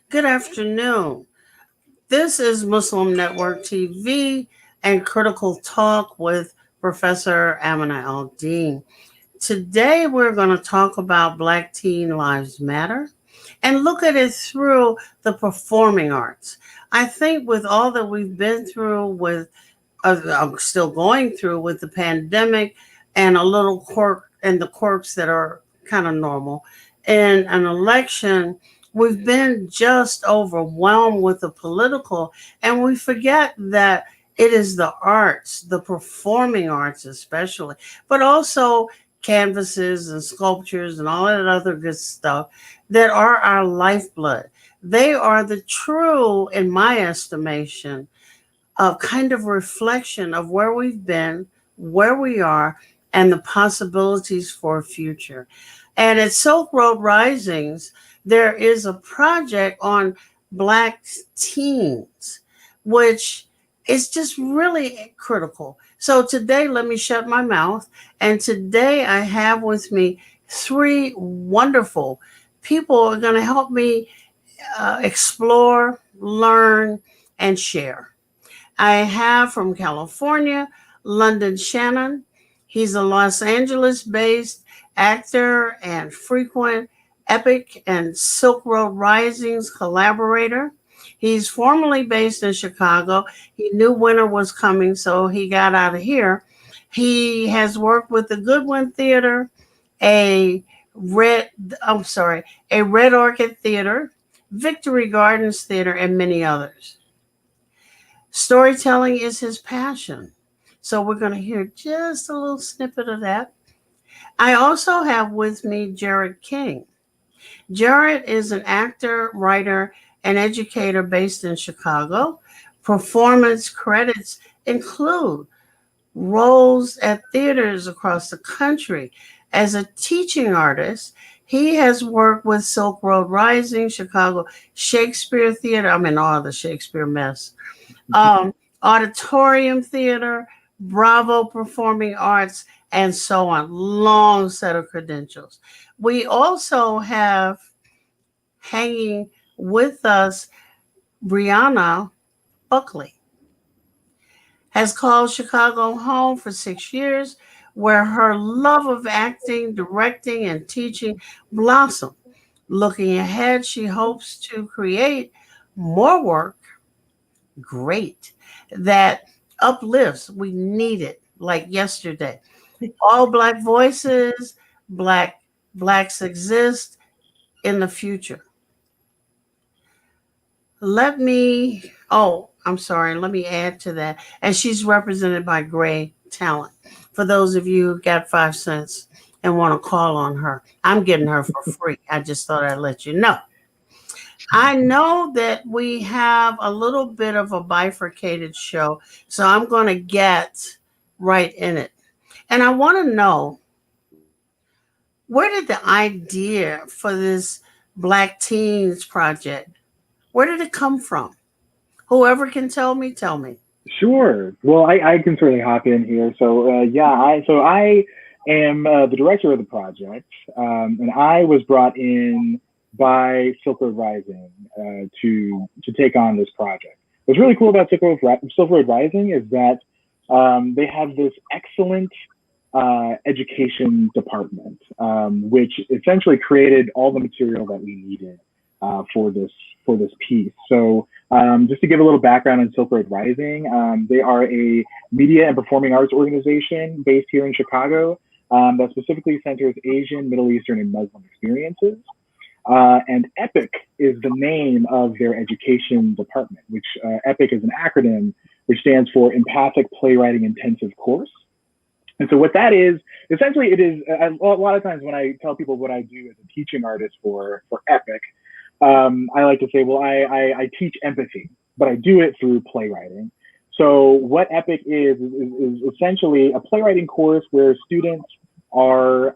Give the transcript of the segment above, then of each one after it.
Good afternoon. This is Muslim Network TV and Critical Talk with Professor Amina Al-Din. Today we're going to talk about Black Teen Lives Matter and look at it through the performing arts. I think with all that we've been through with I'm still going through with the pandemic and a little quirk and the quirks that are kind of normal. In an election, we've been just overwhelmed with the political, and we forget that it is the arts, the performing arts especially, but also canvases and sculptures and all that other good stuff that are our lifeblood. They are the true, in my estimation, a kind of reflection of where we've been, where we are, and the possibilities for a future. And at Silk Road Risings, there is a project on Black teens, which is just really critical. So today, let me shut my mouth. And today, I have with me three wonderful people who are going to help me explore, learn, and share. I have from California, London Shannon. He's a Los Angeles based actor and frequent Epic and Silk Road Risings collaborator. He's formerly based in Chicago. He knew winter was coming, so he got out of here. He has worked with the Goodwin Theater, a Red, I'm sorry, a Red Orchid Theater, Victory Gardens Theater, and many others. Storytelling is his passion. So we're going to hear just a little snippet of that. I also have with me Jarrett King. Jarrett is an actor, writer, and educator based in Chicago. Performance credits include roles at theaters across the country. As a teaching artist, he has worked with Silk Road Rising, Chicago Shakespeare Theater. I'm in all the Shakespeare mess, Auditorium Theater, Bravo Performing Arts, and so on. Long set of credentials. We also have hanging with us Brianna Buckley. Has called Chicago home for 6 years, where her love of acting, directing, and teaching blossomed. Looking ahead, she hopes to create more work, great, that uplifts. We need it like yesterday. All Black voices, Blacks exist in the future. I'm sorry, let me add to that. And she's represented by Gray Talent. For those of you who got 5 cents and want to call on her, I'm getting her for free. I just thought I'd let you know. I know that we have a little bit of a bifurcated show, so I'm going to get right in it. And I want to know, where did the idea for this Black Teens project, where did it come from? Whoever can tell me, tell me. Sure. Well, I can certainly hop in here. I am the director of the project, and I was brought in by Silk Road Rising to take on this project. What's really cool about Silk Road Rising is that they have this excellent education department, which essentially created all the material that we needed for this piece. So just to give a little background on Silk Road Rising, they are a media and performing arts organization based here in Chicago that specifically centers Asian, Middle Eastern, and Muslim experiences. And EPIC is the name of their education department, which EPIC is an acronym which stands for Empathic Playwriting Intensive Course. And so what that is, essentially it is, a lot of times when I tell people what I do as a teaching artist for EPIC, I like to say, well, I teach empathy, but I do it through playwriting. So what EPIC is essentially a playwriting course where students are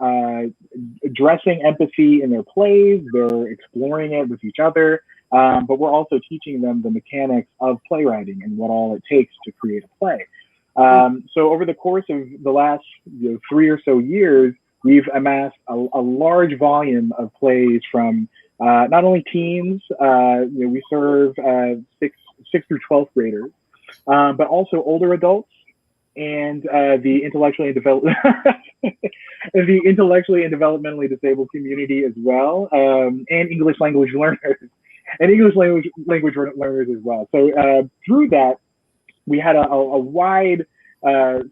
addressing empathy in their plays, they're exploring it with each other, but we're also teaching them the mechanics of playwriting and what all it takes to create a play. So over the course of the last 3 or so years, we've amassed a large volume of plays from not only teens, we serve sixth through 12th graders, but also older adults and the intellectually and the intellectually and developmentally disabled community as well, and English language learners as well. So through that, we had a wide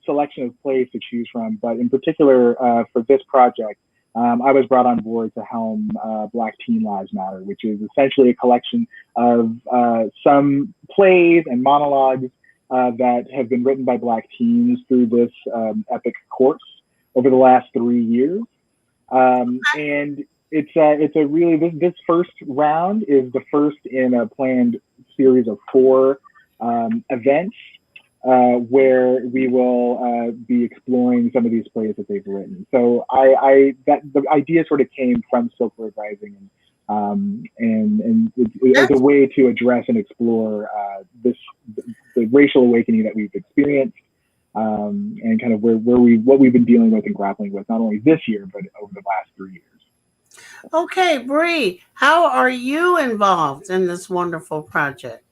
selection of plays to choose from, but in particular for this project, I was brought on board to helm Black Teen Lives Matter, which is essentially a collection of some plays and monologues that have been written by Black teens through this epic course over the last 3 years. And it's a really, this first round is the first in a planned series of 4 events where we will be exploring some of these plays that they've written. So the idea sort of came from Silk Road Rising, and as a way to address and explore the racial awakening that we've experienced, and kind of what we've been dealing with and grappling with, not only this year but over the last 3 years. Okay, Bree, how are you involved in this wonderful project?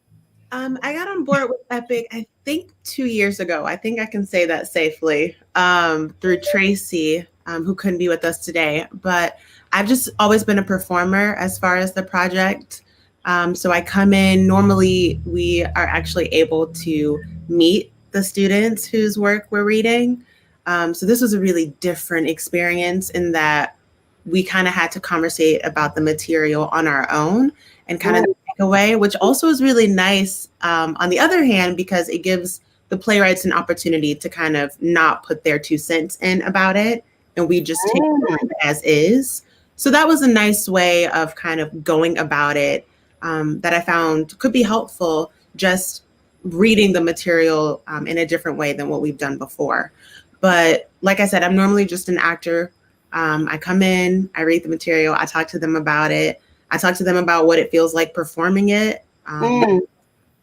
I got on board with Epic, I think 2 years ago. I think I can say that safely, through Tracy, who couldn't be with us today. But I've just always been a performer as far as the project. So I come in, normally we are actually able to meet the students whose work we're reading. So this was a really different experience in that we kind of had to conversate about the material on our own and kind of away, which also is really nice on the other hand, because it gives the playwrights an opportunity to kind of not put their 2 cents in about it, and we just take it as is. So that was a nice way of kind of going about it, that I found could be helpful, just reading the material in a different way than what we've done before. But like I said, I'm normally just an actor. I come in, I read the material, I talk to them about it. I talk to them about what it feels like performing it.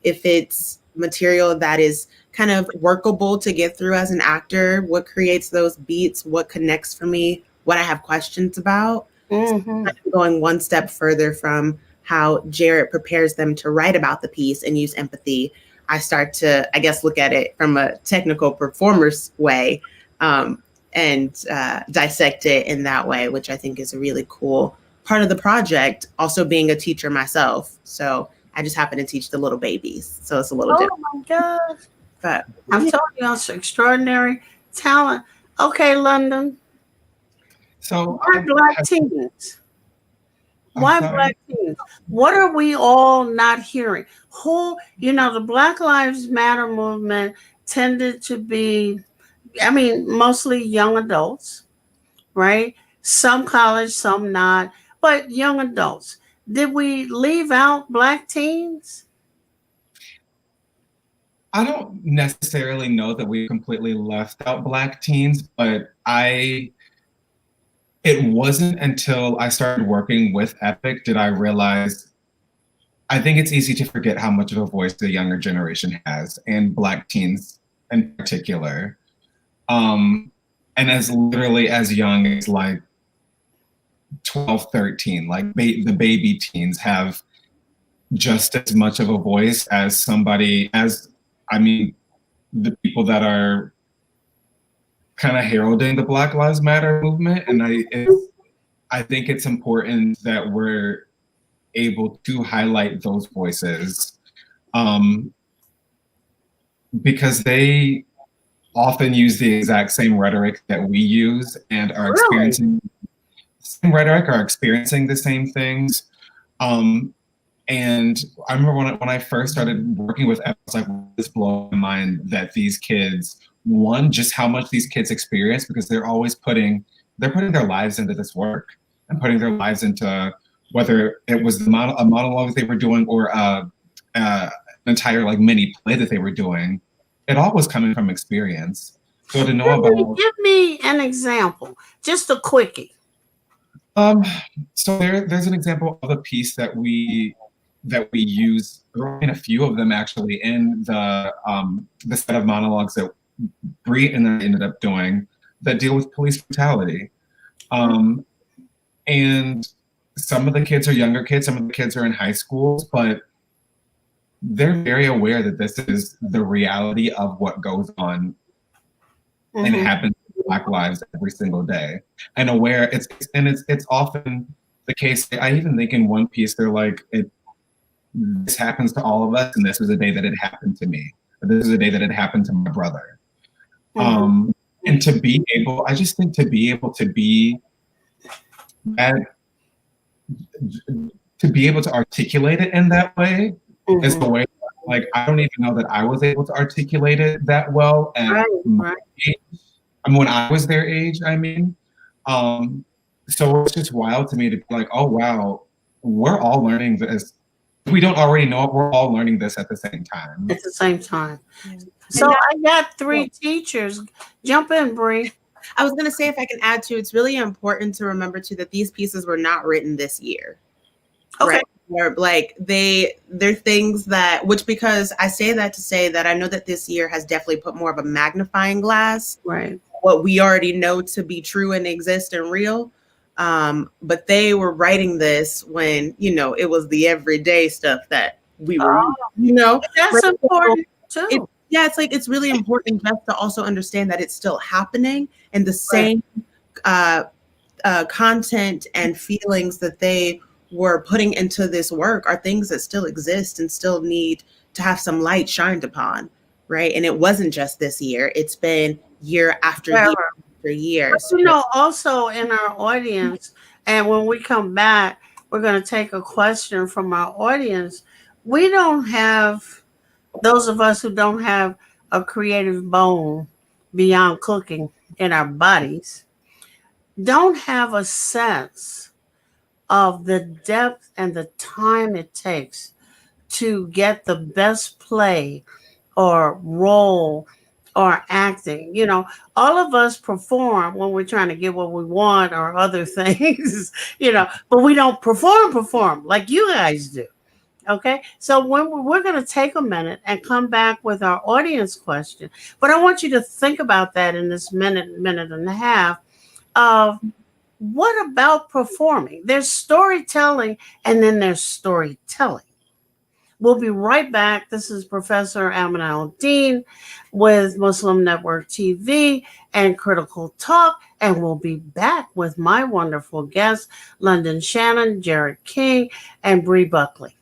If it's material that is kind of workable to get through as an actor, what creates those beats, what connects for me, what I have questions about. So kind of going one step further from how Jarrett prepares them to write about the piece and use empathy, I start to, I guess, look at it from a technical performer's way, and dissect it in that way, which I think is a really cool part of the project, also being a teacher myself. So I just happen to teach the little babies. So it's a little different. Oh my gosh. But I'm telling you, it's extraordinary talent. Okay, Londen. So Why Black teens? Why Black teens? What are we all not hearing? The Black Lives Matter movement tended to be, mostly young adults, right? Some college, some not, but young adults. Did we leave out Black teens? I don't necessarily know that we completely left out Black teens, but it wasn't until I started working with Epic did I realize, I think it's easy to forget how much of a voice the younger generation has, and Black teens in particular. And as literally as young as like 12, 13, like the baby teens have just as much of a voice as the people that are kind of heralding the Black Lives Matter movement. And I think it's important that we're able to highlight those voices, because they often use the exact same rhetoric that we use and are experiencing the same rhetoric, are experiencing the same things. And I remember when I first started working with Epic, I was like, this blew my mind that these kids, one, just how much these kids experience, because they're putting their lives into this work and putting their lives into, whether it was a monologue they were doing or an entire like mini play that they were doing, it all was coming from experience. So to know give me an example, just a quickie. So there's an example of a piece that we use, in a few of them actually, in the set of monologues that Bree and I ended up doing that deal with police brutality. And some of the kids are younger kids, some of the kids are in high schools, but they're very aware that this is the reality of what goes on and happens to Black lives every single day. And aware it's often the case. I even think in one piece they're like, this happens to all of us, and this was a day that it happened to me. This is a day that it happened to my brother. And to be able, I just think to be able to be to be able to articulate it in that way is the way, like, I don't even know that I was able to articulate it that well at my age. I mean, when I was their age, I mean. So it's just wild to me to be like, oh, wow, we're all learning this. If we don't already know it, we're all learning this at the same time. At the same time. So I got 3 teachers. Jump in, Bree. I was going to say, if I can add to, it's really important to remember too that these pieces were not written this year. Okay. Right? They're like they're things that, which, because I say that to say that I know that this year has definitely put more of a magnifying glass. Right. What we already know to be true and exist and real. But they were writing this when, it was the everyday stuff that we were, That's important too. It's like, it's really important just to also understand that it's still happening, and the same content and feelings that they were putting into this work are things that still exist and still need to have some light shined upon, right? And it wasn't just this year. It's been year after year after year. But, also in our audience, and when we come back, we're going to take a question from our audience. We don't have, those of us who don't have a creative bone beyond cooking in our bodies, don't have a sense of the depth and the time it takes to get the best play or role or acting. All of us perform when we're trying to get what we want or other things, but we don't perform like you guys do. Okay, so when we're going to take a minute and come back with our audience question, but I want you to think about that in this minute and a half of what about performing? There's storytelling, and then there's storytelling. We'll be right back. This is Professor Amina Al-Din with Muslim Network TV and Critical Talk, and we'll be back with my wonderful guests, Londen Shannon, Jarrett King, and Bree Buckley.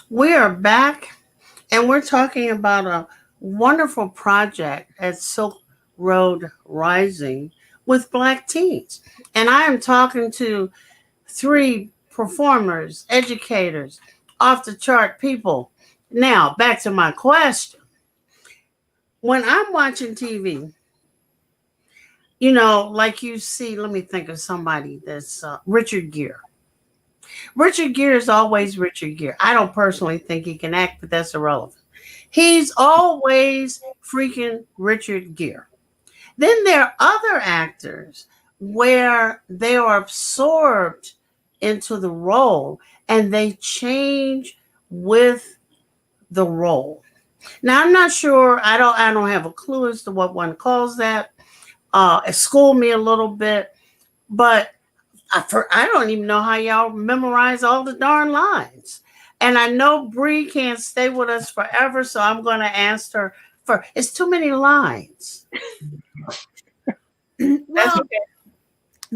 We are back, and we're talking about a wonderful project at Silk Road Rising with Black teens. And I am talking to 3 performers, educators, off the chart people. Now, back to my question. When I'm watching TV, like you see, let me think of somebody that's Richard Gere. Richard Gere is always Richard Gere. I don't personally think he can act, but that's irrelevant. He's always freaking Richard Gere. Then there are other actors where they are absorbed into the role and they change with the role. Now, I'm not sure. I don't have a clue as to what one calls that. School me a little bit, but I don't even know how y'all memorize all the darn lines. And I know Bree can't stay with us forever, so I'm going to ask her for. It's too many lines. Well,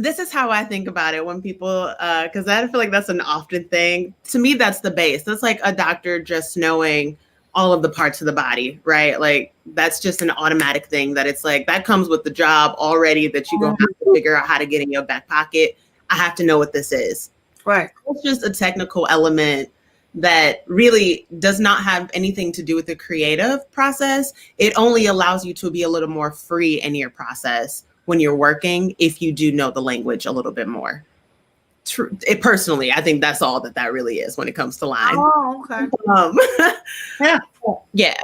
this is how I think about it when people, because I feel like that's an often thing. To me, that's the base. That's like a doctor just knowing all of the parts of the body, right? Like that's just an automatic thing that it's like that comes with the job already that you're gonna have to figure out how to get in your back pocket. I have to know what this is. Right. It's just a technical element that really does not have anything to do with the creative process. It only allows you to be a little more free in your process when you're working if you do know the language a little bit more. Personally, I think that's all that really is when it comes to line. Oh, okay. Yeah. Yeah.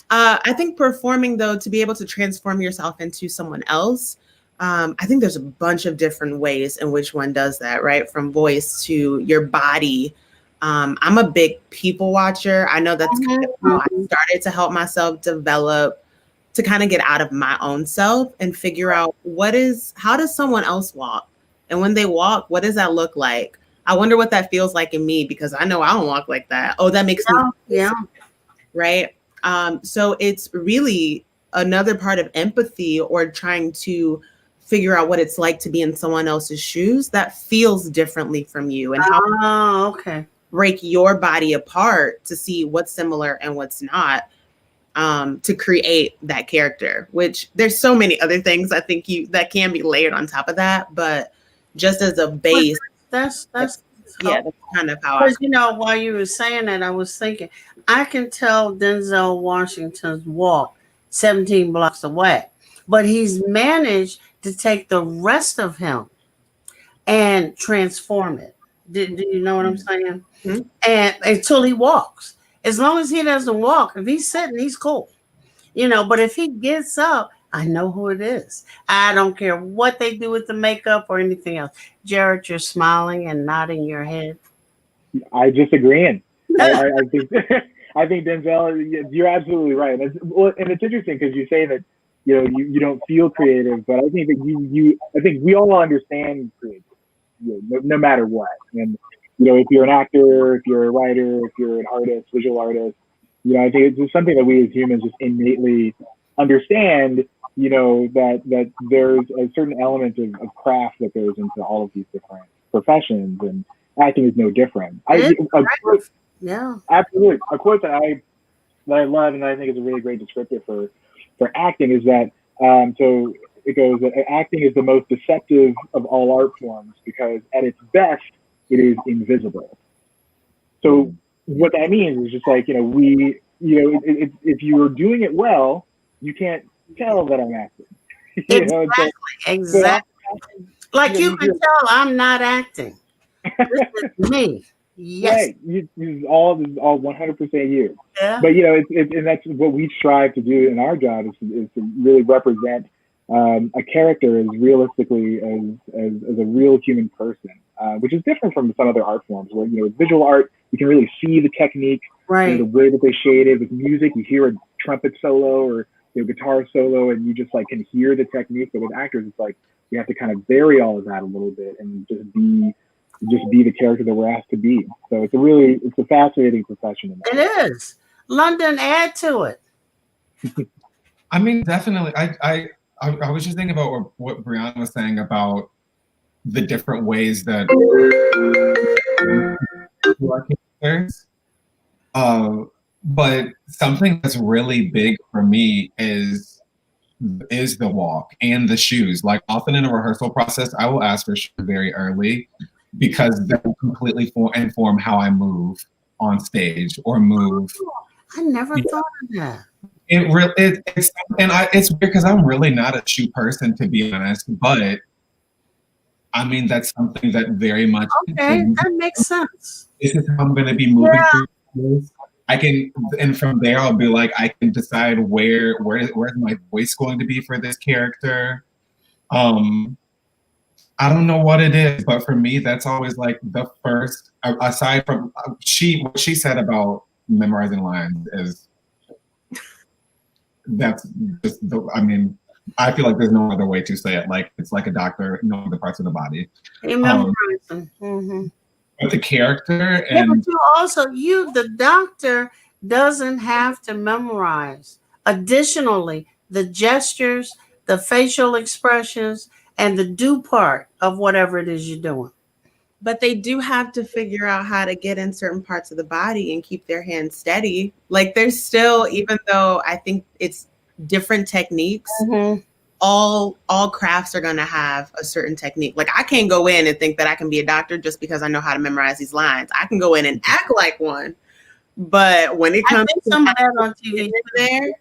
I think performing, though, to be able to transform yourself into someone else, I think there's a bunch of different ways in which one does that, right? From voice to your body. I'm a big people watcher. I know that's kind of how I started to help myself develop, to kind of get out of my own self and figure out how does someone else walk? And when they walk, what does that look like? I wonder what that feels like in me, because I know I don't walk like that. Oh, that makes me yeah. Right. So it's really another part of empathy, or trying to figure out what it's like to be in someone else's shoes that feels differently from you, and how break your body apart to see what's similar and what's not, to create that character, which there's so many other things I think that can be layered on top of that. But just as a base, that's that's kind of how because while you were saying that, I was thinking I can tell Denzel Washington's walk 17 blocks away, but he's managed to take the rest of him and transform it. Do you know what I'm saying? Mm-hmm. And until he walks, as long as he doesn't walk, if he's sitting, he's cool, but if he gets up, I know who it is. I don't care what they do with the makeup or anything else. Jarrett, you're smiling and nodding your head. I just agreeing. I think I think Denzel, you're absolutely right. And it's interesting because you say that you don't feel creative, but I think that I think we all understand creative, no matter what. And if you're an actor, if you're a writer, if you're an artist, visual artist, I think it's just something that we as humans just innately understand. That there's a certain element of craft that goes into all of these different professions, and acting is no different. Yeah, absolutely. A quote that I love, and I think is a really great descriptor for acting, is that so it goes that acting is the most deceptive of all art forms because at its best it is invisible. So what that means is just like if you're doing it well, you can't tell that I'm acting. Exactly. Like you can tell I'm not acting. This is me. Yes. Right. This is all 100% you. Yeah. But and that's what we strive to do in our job is to really represent a character as realistically as a real human person, which is different from some other art forms where with visual art you can really see the technique, right? The way that they shade it. With music, you hear a trumpet solo or guitar solo, and you just like can hear the technique. But with actors, it's like you have to kind of vary all of that a little bit and just be the character that we're asked to be. So it's a fascinating profession. It is. Londen, add to it. I mean, definitely. I was just thinking about what Brianna was saying about the different ways that characters. But something that's really big for me is the walk and the shoes. Like often in a rehearsal process, I will ask for shoes very early because they will completely inform how I move on stage or move. I never thought of that. It's weird because I'm really not a shoe person, to be honest, but I mean that's something that very much that makes sense. This is how I'm going to be moving through this. I can, and from there I'll be like, I can decide where's my voice going to be for this character. I don't know what it is, but for me, that's always like the first. Aside from what she said about memorizing lines is that's just. I mean, I feel like there's no other way to say it. Like it's like a doctor knowing the parts of the body. Memorizing. But the character but the doctor doesn't have to memorize. Additionally, the gestures, the facial expressions, and the do part of whatever it is you're doing. But they do have to figure out how to get in certain parts of the body and keep their hands steady. Like there's still, even though I think it's different techniques, all crafts are going to have a certain technique. Like I can't go in and think that I can be a doctor just because I know how to memorize these lines. I can go in and act like one, but when it comes to some of that on TV there,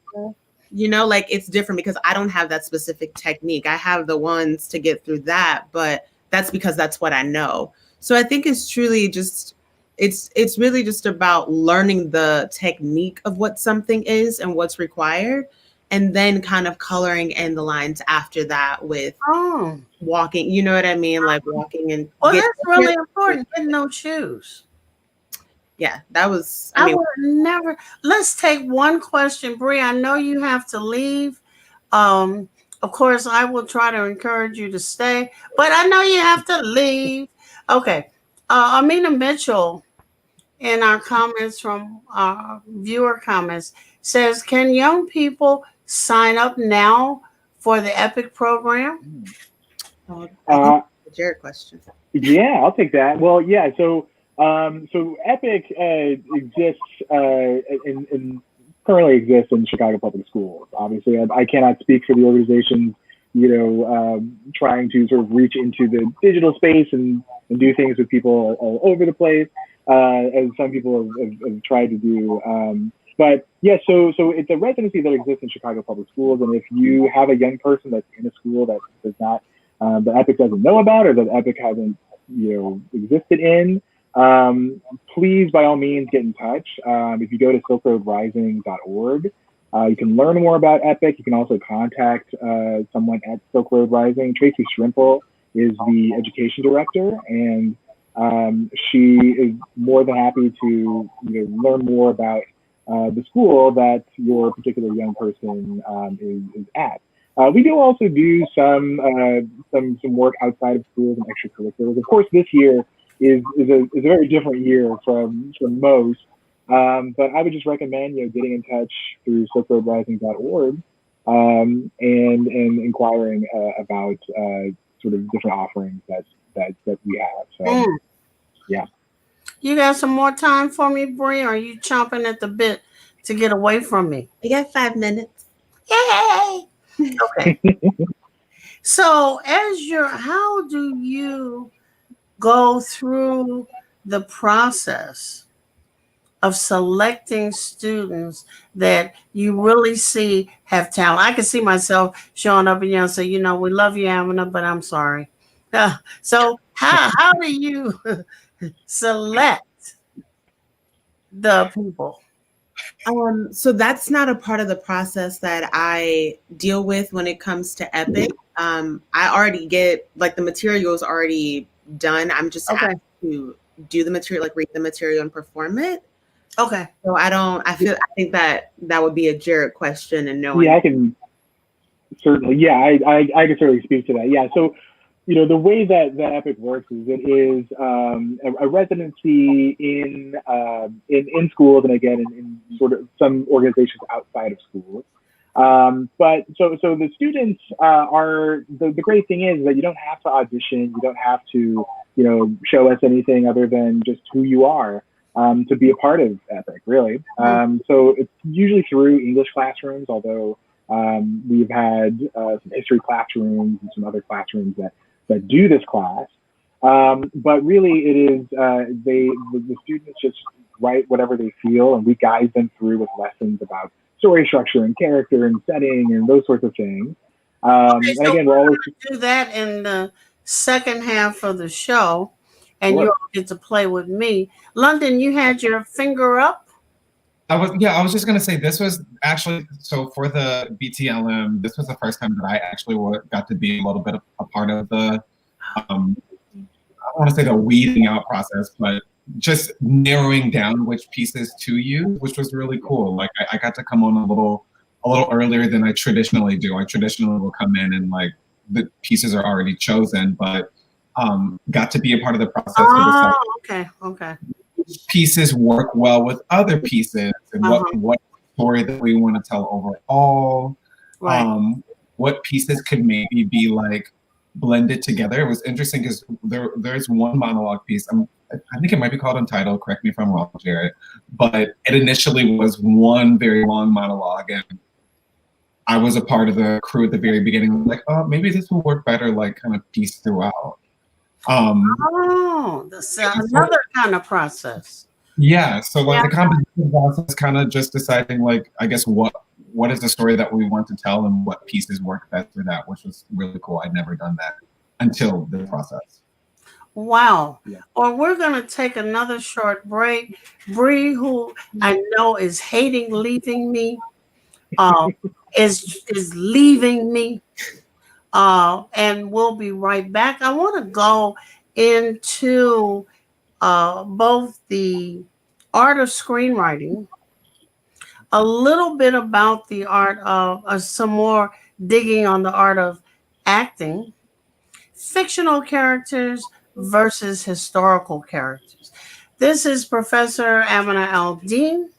you know, like it's different because I don't have that specific technique. I have the ones to get through that, but that's because that's what I know. So I think it's truly just, it's really just about learning the technique of what something is and what's required, and then kind of coloring in the lines after that with walking. You know what I mean? Like walking and. Well, that's really important. Getting those shoes. Yeah, that was. I would never. Let's take one question, Bree. I know you have to leave. Of course, I will try to encourage you to stay, but I know you have to leave. Okay. Amina Mitchell, in our comments from viewer comments, says, can young people sign up now for the EPIC program? Jarrett question. Yeah, I'll take that. Well, yeah. So EPIC exists and currently exists in Chicago Public Schools. Obviously, I cannot speak for the organizations, trying to sort of reach into the digital space and do things with people all over the place, as some people have tried to do. But yeah, so it's a residency that exists in Chicago Public Schools, and if you have a young person that's in a school that does not, that EPIC doesn't know about, or that EPIC hasn't, existed in, please, by all means, get in touch. If you go to silkroadrising.org, you can learn more about EPIC. You can also contact someone at Silk Road Rising. Tracy Shrimple is the education director, and she is more than happy to learn more about the school that your particular young person is at. We do also do some work outside of schools and extracurriculars. Of course, this year is a very different year from most. But I would just recommend getting in touch through silkroadrising.org and inquiring about sort of different offerings that we have. So yeah. You got some more time for me, Bree? Or are you chomping at the bit to get away from me? I got 5 minutes. Yay! Okay. So how do you go through the process of selecting students that you really see have talent? I can see myself showing up and say, we love you, Amina, but I'm sorry. So how do you select the people? So that's not a part of the process that I deal with when it comes to EPIC. I already get the materials already done. I'm just asked to do the material, read the material and perform it. Okay. So I think that would be a Jarrett question and knowing. Yeah, I can certainly. Yeah, I can certainly speak to that. Yeah. So, the way that EPIC works is it is a residency in schools, and again in sort of some organizations outside of schools. But so the students are the great thing is that you don't have to audition, you don't have to show us anything other than just who you are to be a part of EPIC, really. So it's usually through English classrooms, although we've had some history classrooms and some other classrooms that do this class. But really it is, the students just write whatever they feel, and we guide them through with lessons about story structure and character and setting and those sorts of things. And again, we'll always do that in the second half of the show, and you all get to play with me. Londen, you had your finger up? I was just going to say, this was actually, so for the BTLM, this was the first time that I actually got to be a little bit a part of the, I don't want to say the weeding out process, but just narrowing down which pieces to use, which was really cool. I got to come on a little earlier than I traditionally do. I traditionally will come in and the pieces are already chosen, but got to be a part of the process. Okay. Pieces work well with other pieces, and what story that we want to tell overall. Right. What pieces could maybe be blended together. It was interesting because there's one monologue piece. I think it might be called Untitled. Correct me if I'm wrong, Jarrett. But it initially was one very long monologue, and I was a part of the crew at the very beginning. Like, oh, maybe this will work better, like kind of piece throughout. That's another kind of process. Yeah. So like the composition process, kind of just deciding, like, I guess what is the story that we want to tell and what pieces work best for that, which was really cool. I'd never done that until the process. Wow. Yeah. Or we're going to take another short break. Bree, who I know is hating leaving me, is leaving me. And we'll be right back. I want to go into both the art of screenwriting, a little bit about the art of some more digging on the art of acting, fictional characters versus historical characters. This is Professor Amina Al-Din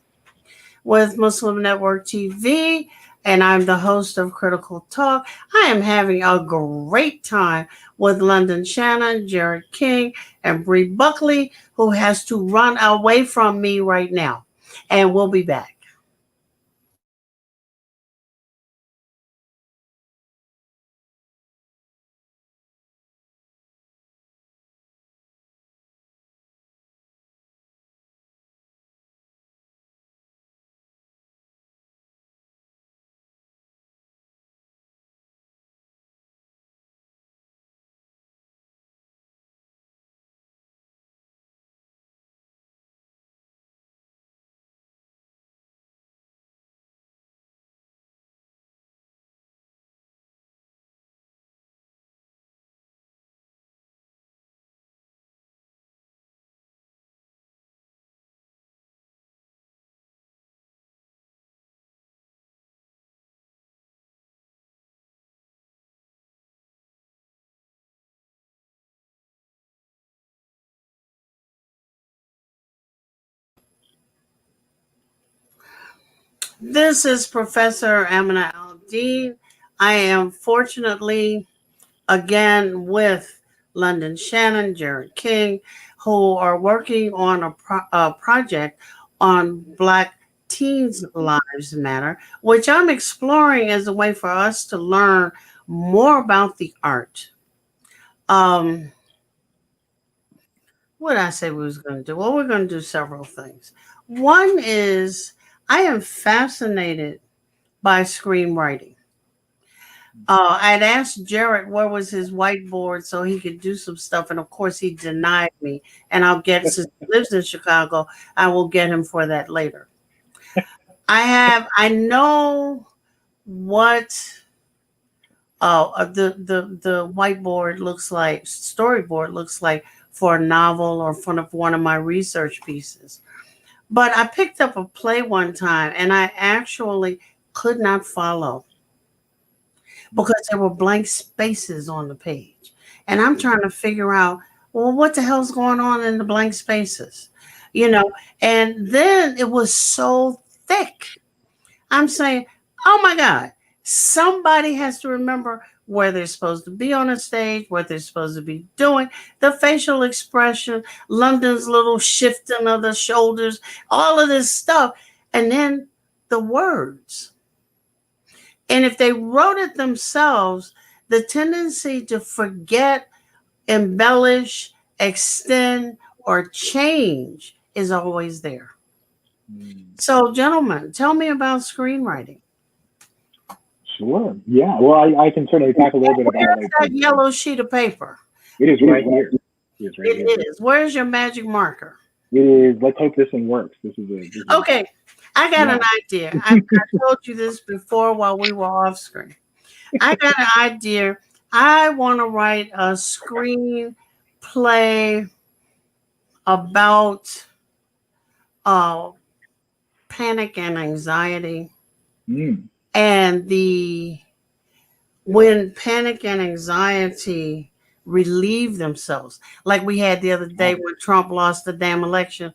with Muslim Network TV, and I'm the host of Critical Talk. I am having a great time with Londen Shannon, Jarrett King, and Bree Buckley, who has to run away from me right now. And we'll be back. This is Professor Amina Al-Din. I am fortunately again with Londen Shannon, Jarrett King, who are working on a project on Black Teens Lives Matter, which I'm exploring as a way for us to learn more about the art. What did I say we was going to do? Well, we're going to do several things. One is I am fascinated by screenwriting. I'd asked Jarrett where was his whiteboard so he could do some stuff, and of course he denied me. And I'll get since he lives in Chicago, I will get him for that later. I know what the whiteboard looks like, storyboard looks like for a novel or for one of my research pieces. But I picked up a play one time and I actually could not follow because there were blank spaces on the page. And I'm trying to figure out, well, what the hell's going on in the blank spaces? And then it was so thick. I'm saying, oh my God, somebody has to remember where they're supposed to be on a stage, what they're supposed to be doing, the facial expression, London's little shifting of the shoulders, all of this stuff. And then the words. And if they wrote it themselves, the tendency to forget, embellish, extend, or change is always there. So, gentlemen, tell me about screenwriting. Sure. Yeah. Well, I can certainly talk a little bit about that yellow sheet of paper. It is right here. It is. Where's your magic marker? It is. Let's hope this one works. Okay. I got an idea. I told you this before while we were off screen. I got an idea. I want to write a screenplay about panic and anxiety. And when panic and anxiety relieve themselves, like we had the other day when Trump lost the damn election.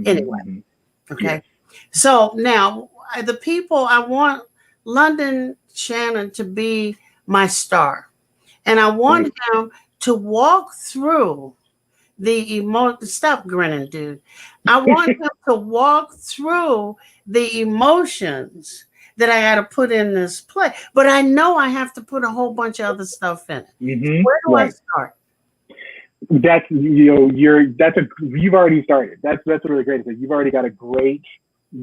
Anyway, okay. So now the people, I want Londen Shannon to be my star. And I want him to walk through the emotion. Stop grinning, dude. I want him to walk through the emotions that I got to put in this play. But I know I have to put a whole bunch of other stuff in it. Mm-hmm. Where do I start? That's you've already started. That's really great. Like you've already got a great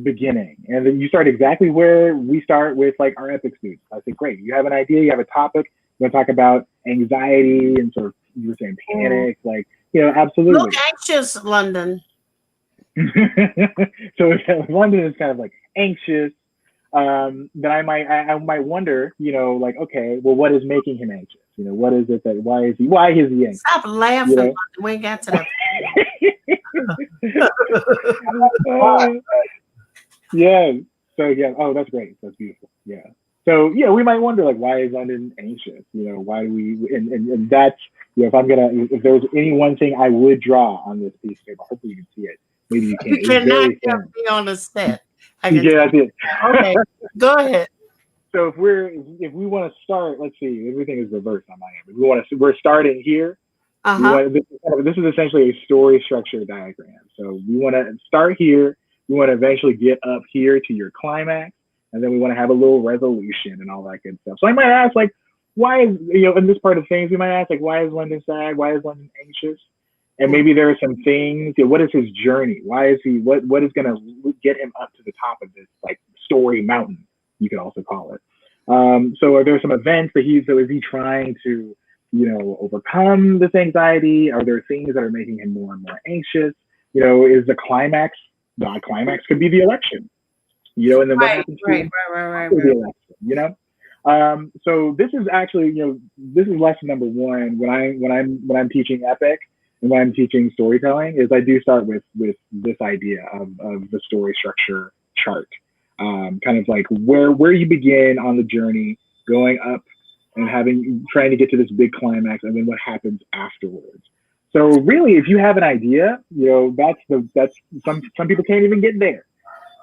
beginning, and then you start exactly where we start with like our epic students. I say, great. You have an idea. You have a topic. You want to talk about anxiety and sort of you were saying panic, like absolutely. Look anxious, Londen. So if Londen is kind of like anxious, then I might wonder, like, okay, well, what is making him anxious? What is it that why is he anxious? Stop laughing, Londen. We ain't got to that. Yeah. So yeah. Oh, that's great. That's beautiful. Yeah. So we might wonder like, why is Londen anxious? Why do we? And that's if there's any one thing I would draw on this piece of paper, hopefully you can see it. Maybe you can't. You cannot get me on the set. Yeah, that's it. Okay, go ahead. So if we want to start, let's see, everything is reversed on my end. We're starting here. This is essentially a story structure diagram. So we want to start here. We want to eventually get up here to your climax, and then we want to have a little resolution and all that good stuff. So I might ask, like, why is in this part of things, we might ask, like, why is Londen sad? Why is Londen anxious? And maybe there are some things. What is his journey? Why is he? What is going to get him up to the top of this like story mountain? You could also call it. So are there some events that is he trying to overcome this anxiety? Are there things that are making him more and more anxious? Is the climax? The climax could be the election. And then what happens to the election? So this is actually this is lesson number one when I'm teaching epic. And when I'm teaching storytelling is I do start with this idea of the story structure chart, kind of like where you begin on the journey, going up and trying to get to this big climax, and then what happens afterwards. So really, if you have an idea, that's some people can't even get there.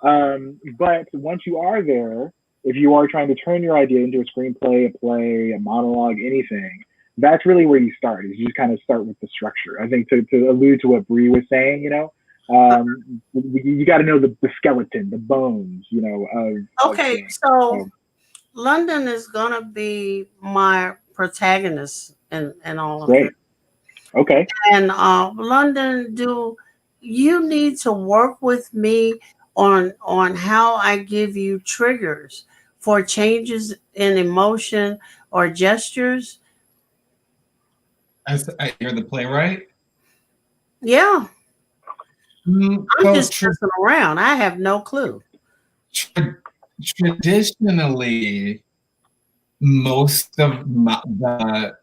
But once you are there, if you are trying to turn your idea into a screenplay, a play, a monologue, anything, that's really where you start. Is you just kind of start with the structure. I think to allude to what Bree was saying, you got to know the skeleton, the bones, Okay, so Londen is gonna be my protagonist in all of Great. it. Okay. And Londen, do you need to work with me on how I give you triggers for changes in emotion or gestures? You're the playwright? Yeah. I'm just messing around. I have no clue. Traditionally, most of the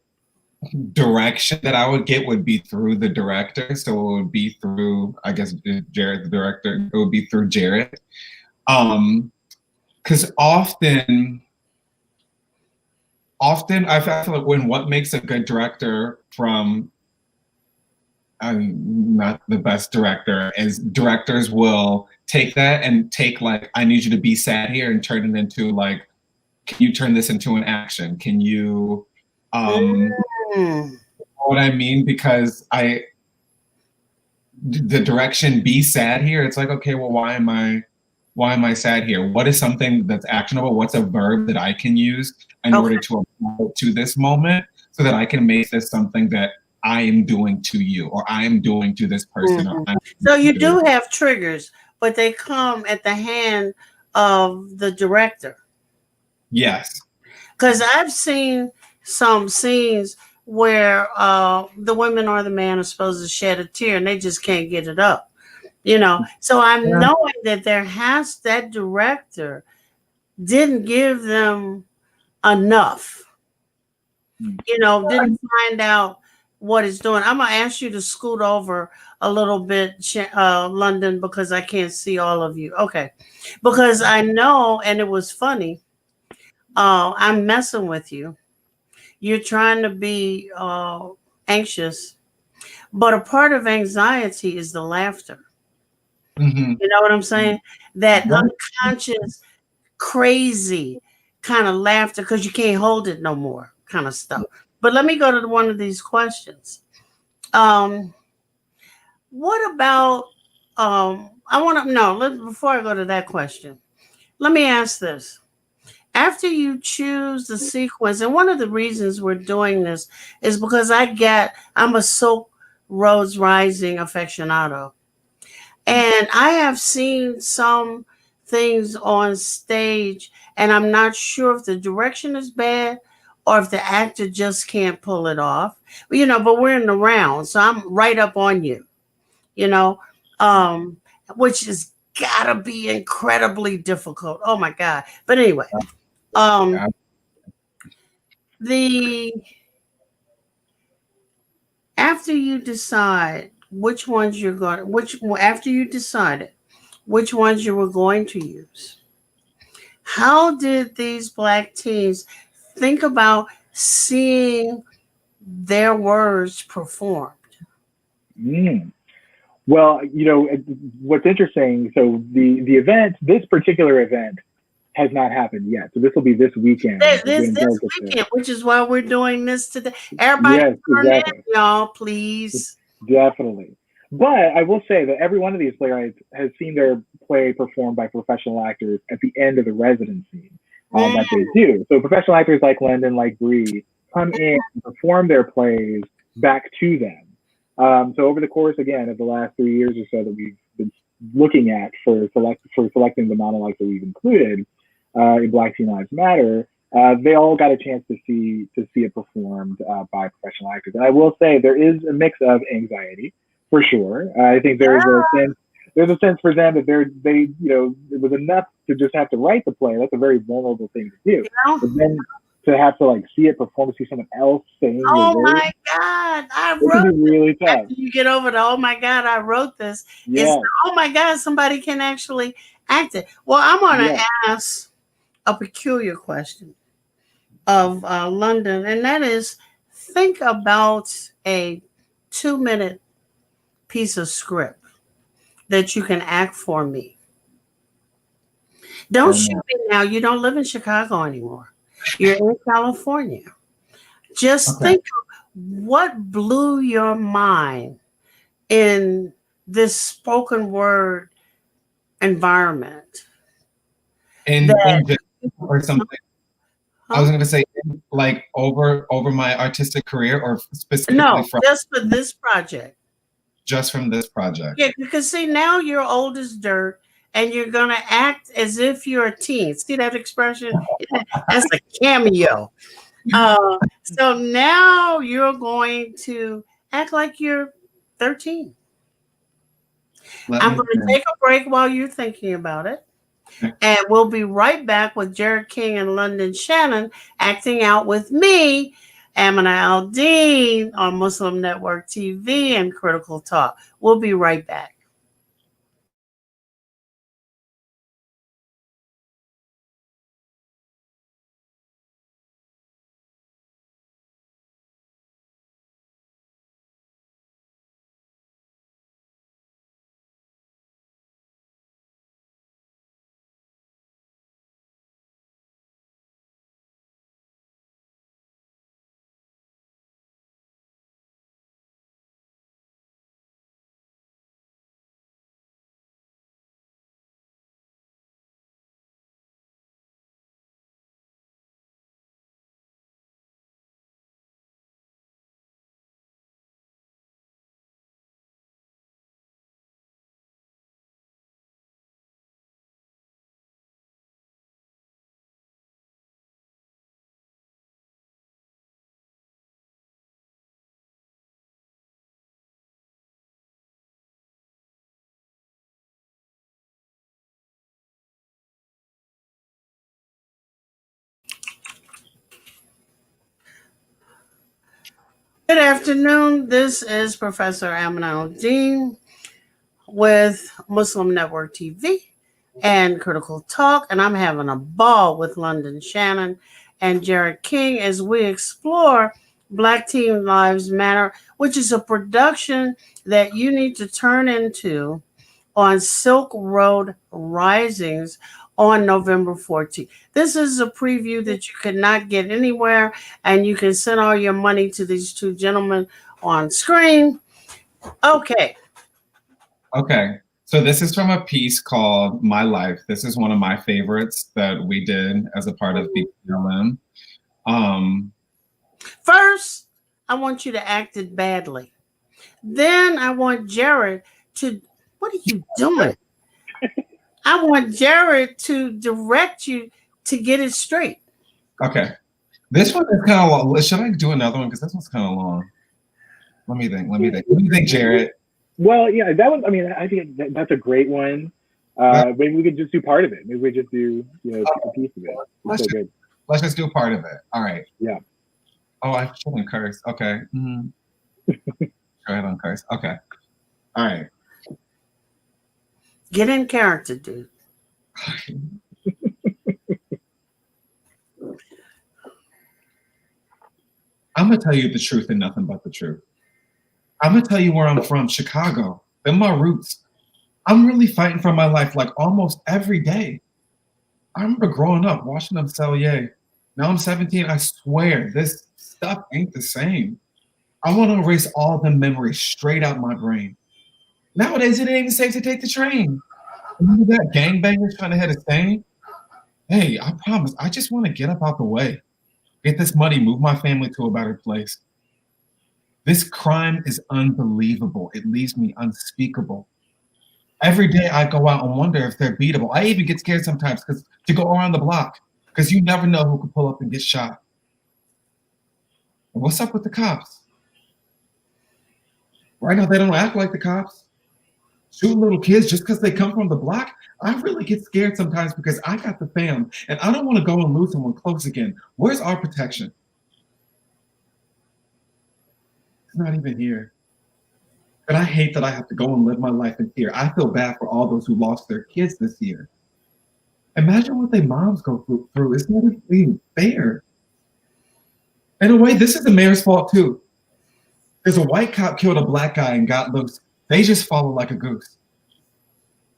direction that I would get would be through the director. So it would be through, I guess, Jarrett, the director. It would be through Jarrett. Because often I feel like what makes a good director from I'm not the best director, is directors will take that and take like, I need you to be sad here and turn it into like, can you turn this into an action? Can you, you know what I mean? Because the direction be sad here, it's like, okay, well, why am I sad here? What is something that's actionable? What's a verb that I can use in order to apply it to this moment so that I can make this something that I am doing to you, or I am doing to this person. So you do have triggers, but they come at the hand of the director. Yes. Because I've seen some scenes where the women or the man are supposed to shed a tear and they just can't get it up. So I'm knowing that that director didn't give them enough, didn't find out what it's doing. I'm going to ask you to scoot over a little bit, Londen, because I can't see all of you. Okay. Because I know, and it was funny, I'm messing with you. You're trying to be anxious, but a part of anxiety is the laughter. Mm-hmm. You know what I'm saying? That unconscious, crazy kind of laughter because you can't hold it no more kind of stuff. But let me go to one of these questions. What about I want to know, before I go to that question, let me ask this. After you choose the sequence, and one of the reasons we're doing this is because I'm a Silk Roads Rising aficionado. And I have seen some things on stage, and I'm not sure if the direction is bad or if the actor just can't pull it off. But we're in the round, so I'm right up on you, you know, um, which is gotta be incredibly difficult. Oh my God. But anyway, um, the after you decide which ones you're going, which after you decided which ones you were going to use, how did these Black teens think about seeing their words performed? Mm. Well, what's interesting, so the event, this particular event has not happened yet. So this will be this weekend. This weekend, which is why we're doing this today. Everybody turn in, y'all, please. Definitely. But I will say that every one of these playwrights has seen their play performed by professional actors at the end of the residency that they do. So professional actors like Londen, like Bree, come in and perform their plays back to them. So over the course, again, of the last 3 years or so that we've been looking at for selecting the monologues that we've included in Black Teen Lives Matter, they all got a chance to see it performed by professional actors. And I will say there is a mix of anxiety, for sure. I think there's a sense for them that it was enough to just have to write the play. That's a very vulnerable thing to do. But then to have to see it performed, to see someone else saying your words, my God, I wrote it. Really tough. After you get over the oh my God, I wrote this. Yeah. It's oh my God, somebody can actually act it. Well, I'm gonna ask a peculiar question of Londen, and that is, think about a 2-minute piece of script that you can act for me. Don't shoot me now. You don't live in Chicago anymore. You're in California. Just think of what blew your mind in this spoken word environment. Or something. I was going to say, like over my artistic career, or specifically just for this project. Just from this project. Yeah, because see, now you're old as dirt, and you're gonna act as if you're a teen. See that expression? That's a cameo. So now you're going to act like you're 13. I'm going to take a break while you're thinking about it. And we'll be right back with Jarrett King and Londen Shannon acting out with me, Amina Al-Din, on Muslim Network TV and Critical Talk. We'll be right back. Good afternoon. This is Professor Amina Al-Din with Muslim Network TV and Critical Talk, and I'm having a ball with Londen Shannon and Jarrett King as we explore Black Teen Lives Matter, which is a production that you need to turn into on Silk Road Risings on November 14th. This is a preview that you could not get anywhere, and you can send all your money to these two gentlemen on screen. Okay. Okay. So this is from a piece called My Life. This is one of my favorites that we did as a part of BPLM. First, I want you to act it badly. Then I want Jarrett to, what are you doing? I want Jarrett to direct you to get it straight. Okay. This one is kind of long. Should I do another one? Because this one's kind of long. Let me think. What do you think, Jarrett? Well, yeah, that was, I mean, I think that's a great one. Maybe we could just do part of it. Maybe we just do, a piece of it. It's so good. Let's just do part of it. All right. Yeah. Oh, I shouldn't curse. Okay. Go ahead and curse. Okay. All right. Get in character, dude. I'm going to tell you the truth and nothing but the truth. I'm going to tell you where I'm from, Chicago. They're my roots. I'm really fighting for my life like almost every day. I remember growing up watching them sell Ye. Now I'm 17. I swear this stuff ain't the same. I want to erase all the memories straight out my brain. Nowadays, it ain't even safe to take the train. Remember that gangbangers trying to hit a stain? Hey, I promise, I just want to get up out the way. Get this money, move my family to a better place. This crime is unbelievable. It leaves me unspeakable. Every day I go out and wonder if they're beatable. I even get scared sometimes to go around the block because you never know who could pull up and get shot. And what's up with the cops? Right now, they don't act like the cops. Shooting little kids just because they come from the block? I really get scared sometimes because I got the fam and I don't want to go and lose someone close again. Where's our protection? It's not even here. But I hate that I have to go and live my life in fear. I feel bad for all those who lost their kids this year. Imagine what their moms go through. It's not even fair. In a way, this is the mayor's fault too. There's a white cop killed a black guy and got loose. They just follow like a goose.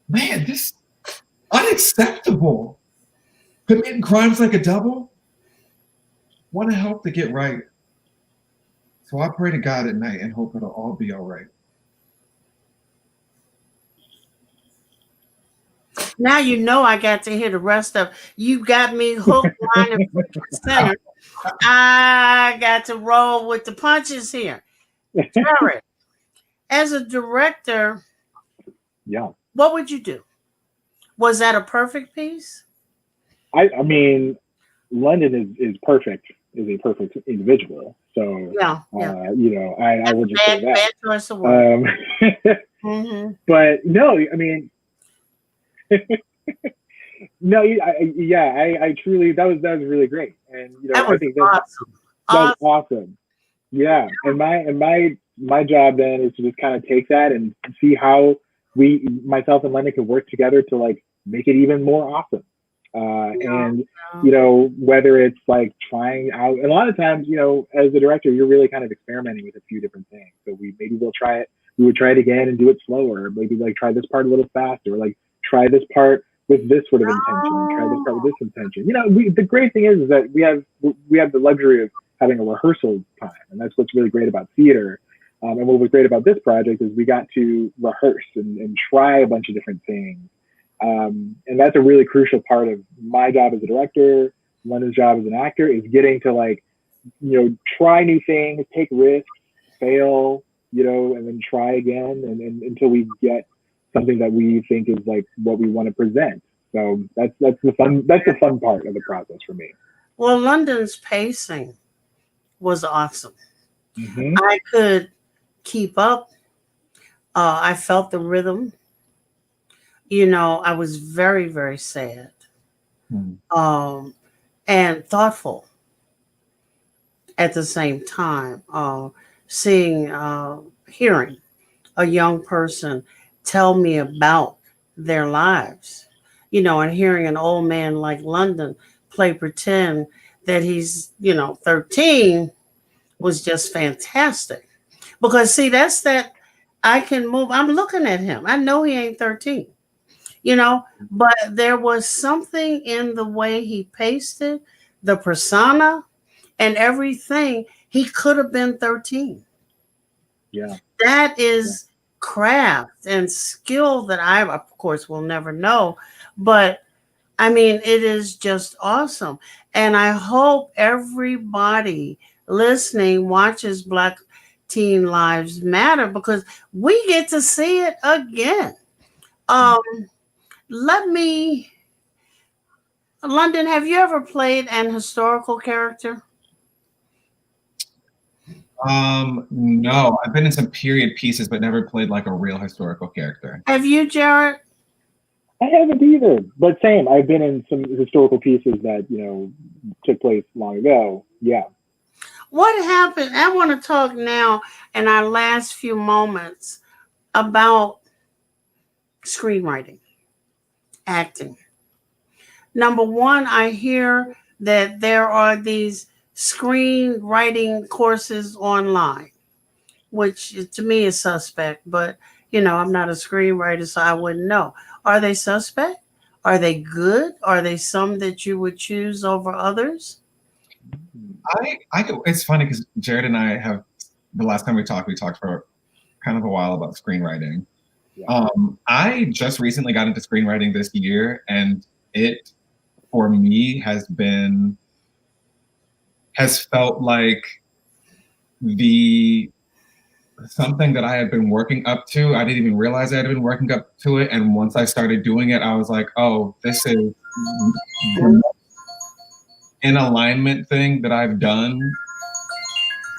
Man, this is unacceptable. Committing crimes like a double? Want to help to get right. So I pray to God at night and hope it'll all be all right. Now you know I got to hear the rest of you got me hooked, line, and center. I got to roll with the punches here. Jarrett, as a director, yeah, what would you do? Was that a perfect piece? I mean, Londen is perfect, is a perfect individual. So yeah. I would just say that. Bad choice of words. But no, I mean, no, I truly that was really great, and I think awesome. That was awesome. Yeah, and my job then is to just kind of take that and see how myself and Lenny can work together to like make it even more awesome. And whether it's like trying out, and a lot of times, as a director, you're really kind of experimenting with a few different things. So we would try it again and do it slower. Maybe like try this part a little faster, or like try this part with this sort of intention, and try this part with this intention. The great thing is that we have the luxury of having a rehearsal time, and that's what's really great about theater. And what was great about this project is we got to rehearse and try a bunch of different things. And that's a really crucial part of my job as a director, London's job as an actor, is getting to try new things, take risks, fail, and then try again, and until we get something that we think is like what we want to present. So that's the fun part of the process for me. Well, London's pacing was awesome. Mm-hmm. I could keep up. I felt the rhythm. I was very, very sad, and thoughtful at the same time. Hearing a young person tell me about their lives, and hearing an old man like Londen play pretend that he's, 13 was just fantastic. Because see, that's that I can move. I'm looking at him. I know he ain't 13. you know, but there was something in the way he pasted the persona and everything. He could have been 13. Yeah. That is craft and skill that I, of course, will never know. But I mean, it is just awesome. And I hope everybody listening watches Black Teen Lives Matter because we get to see it again. Um, let me, London, have you ever played an historical character? No, I've been in some period pieces, but never played like a real historical character. Have you, Jarrett? I haven't either, but same. I've been in some historical pieces that took place long ago. Yeah. What happened? I want to talk now in our last few moments about screenwriting, acting. Number one, I hear that there are these screenwriting courses online, which to me is suspect, but I'm not a screenwriter, so I wouldn't know. Are they suspect? Are they good? Are they some that you would choose over others? It's funny because Jared and I have, the last time we talked for kind of a while about screenwriting. Yeah. I just recently got into screenwriting this year, and it, for me, has felt like something that I had been working up to. I didn't even realize I had been working up to it. And once I started doing it, I was like, oh, this is an alignment thing that I've done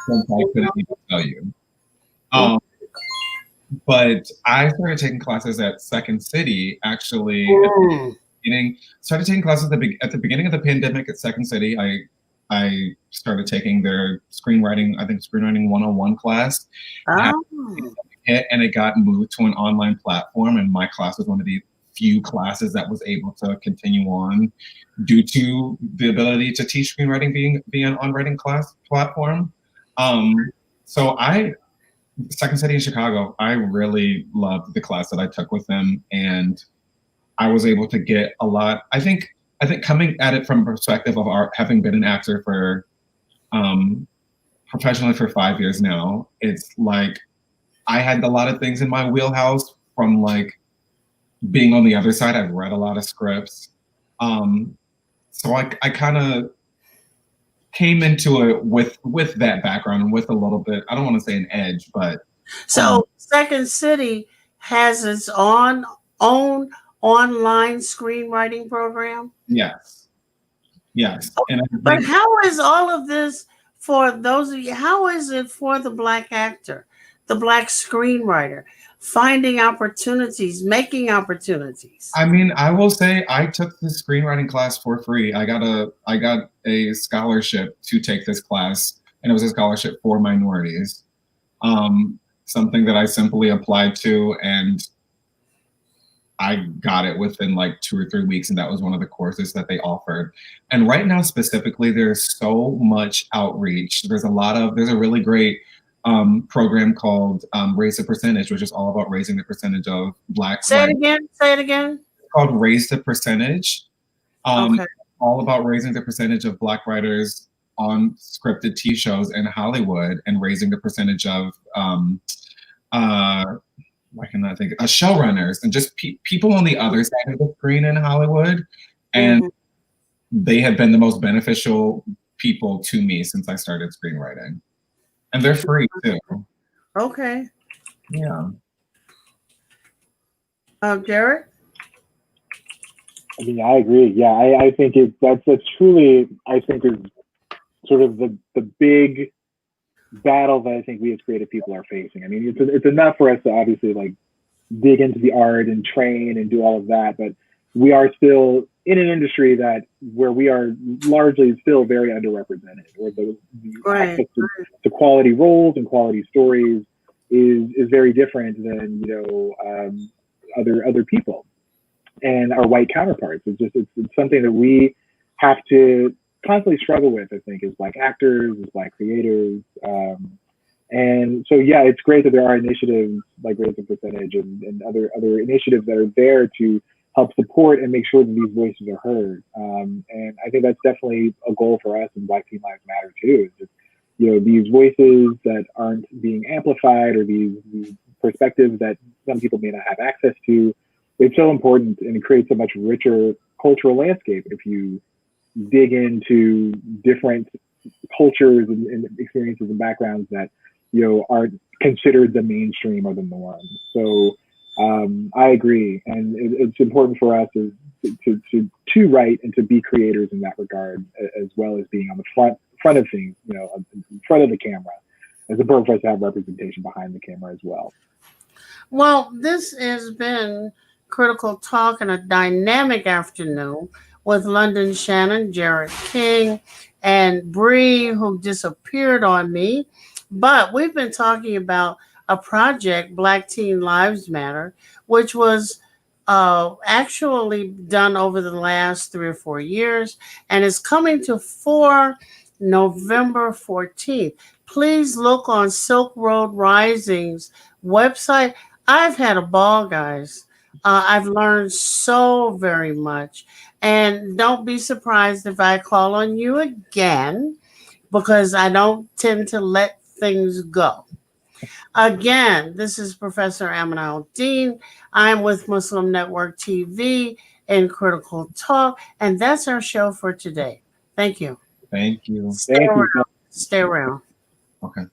since I couldn't even tell you. But I started taking classes at Second City, actually. Started taking classes at the beginning of the pandemic at Second City. I started taking their screenwriting 101 class. And it got moved to an online platform, and my class was one of the few classes that was able to continue on due to the ability to teach screenwriting being an on-writing class platform. So Second City in Chicago, I really loved the class that I took with them, and I was able to get a lot. I think coming at it from a perspective of art, having been an actor for professionally for 5 years now, it's like I had a lot of things in my wheelhouse from like being on the other side. I've read a lot of scripts. So I kind of came into it with that background and with a little bit, I don't want to say an edge, but. So Second City has its own online screenwriting program? Yes. But how is all of this for those of you, how is it for the Black actor, the Black screenwriter, finding opportunities, making opportunities? I mean, I will say I took the screenwriting class for free. I got a scholarship to take this class, and it was a scholarship for minorities. Something that I simply applied to, and I got it within like 2 or 3 weeks, and that was one of the courses that they offered. And right now, specifically, there's so much outreach. There's a really great program called Raise the Percentage, which is all about raising the percentage of Black. Say it again. It's called Raise the Percentage. Okay. All about raising the percentage of Black writers on scripted TV shows in Hollywood, and raising the percentage of why can I think showrunners and just people on the other side of the screen in Hollywood. And they have been the most beneficial people to me since I started screenwriting. And they're free too. Okay. Yeah. Jarrett? I mean, I agree. Yeah, I think that's truly, I think, is sort of the big battle that I think we as creative people are facing. I mean, it's enough for us to obviously like dig into the art and train and do all of that, but we are still in an industry where we are largely still very underrepresented, or the access to quality roles and quality stories is very different than other people and our white counterparts. It's something that we have to constantly struggle with, I think, as Black actors, as Black creators. And so, yeah, it's great that there are initiatives like Raise the Percentage and other initiatives that are there to help support and make sure that these voices are heard. And I think that's definitely a goal for us in Black Teen Lives Matter too. Is just, these voices that aren't being amplified, or these perspectives that some people may not have access to. It's so important, and it creates a much richer cultural landscape if you dig into different cultures and experiences and backgrounds that aren't considered the mainstream or the norm. So I agree, and it's important for us to write and to be creators in that regard, as well as being on the front of things, in front of the camera. It's important for us to have representation behind the camera as well. Well, this has been Critical Talk and a dynamic afternoon with Londen, Shannon, Jarrett King, and Bree, who disappeared on me. But we've been talking about a project, Black Teen Lives Matter, which was actually done over the last 3 or 4 years and is coming to 4 November 14th. Please look on Silk Road Rising's website. I've had a ball, guys. I've learned so very much. And don't be surprised if I call on you again, because I don't tend to let things go. Again, this is Professor Amina Al-Din. I'm with Muslim Network TV and Critical Talk, and that's our show for today. Thank you. Thank you. Stay around. Okay.